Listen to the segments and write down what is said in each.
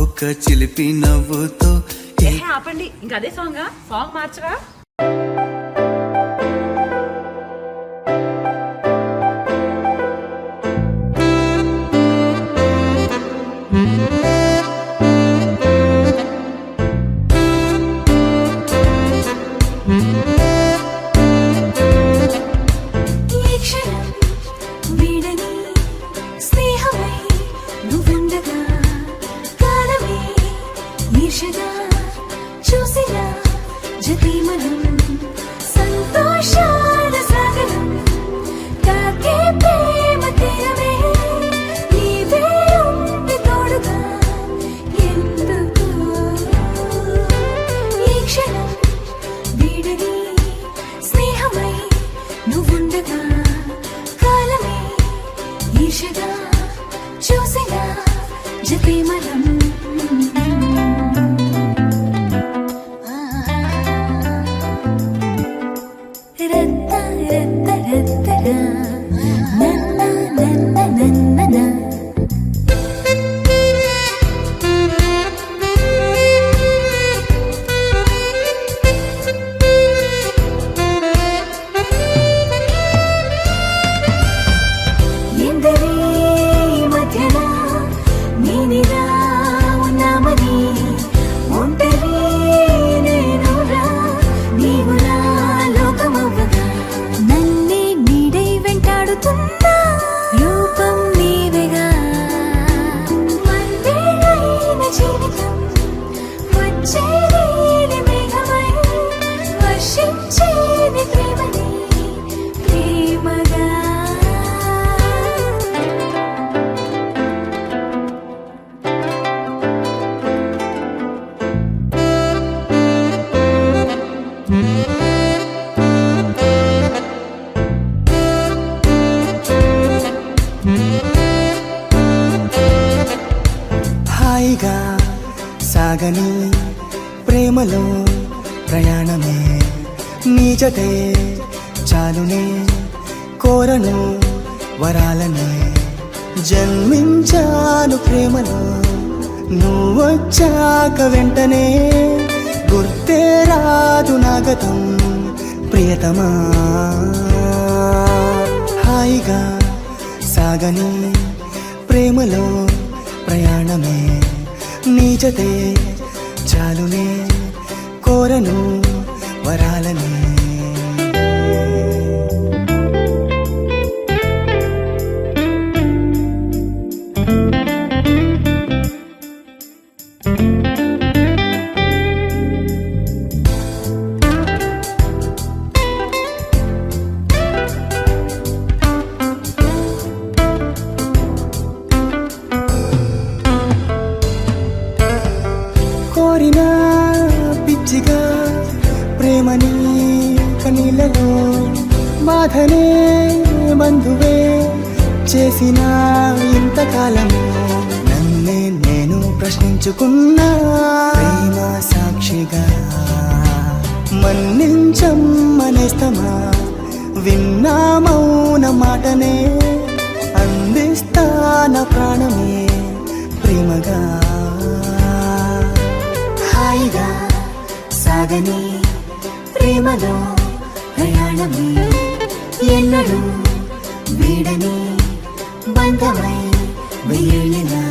ఒక్క చిలిపి నవ్వుతో. ఆపండి, ఇంకా అదే సాంగ్ మార్చరా. చూసినా జతిమనం సంతోషాల సాగరం తాకే ప్రేమ తీరమే నీవే ఉండి తోడుగా ఎందుకు ఈ క్షణం వీడని స్నేహమై నువ్వుండగా కాలమే ఈర్షగా చూసినా జతిమనం. హాయిగా సాగని ప్రేమలో ప్రయాణమే నీ జతే చాలునే కోరను వరాలనే జన్మించాను ప్రేమలో నువ్వొచ్చాక వెంటనే గుర్తే రాదు నా గతం ప్రియతమా. హాయిగా సాగని ప్రేమలో ప్రయాణమే నీ జతే చాలునే కోరను వరాలనే. కోరినా పిచ్చిగా ప్రేమని కనీళ్ళలో బాధనే బంధువే చేసిన ఇంతకాలము నన్నే నేను ప్రశ్నించుకున్నా ప్రేమ సాక్షిగా మన్నించమ్మనేస్తమా విన్నా మౌన మాటనే అందిస్తాన ప్రాణమే ప్రేమగా. హాయిగా సాగని ప్రేమలో ప్రయాణమే ఎన్నడూ వీడని బంధమై వెయ్యేళ్ళినా.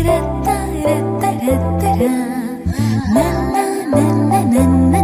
రత్త రత్త రత్తరా నన్న నన్న నన్న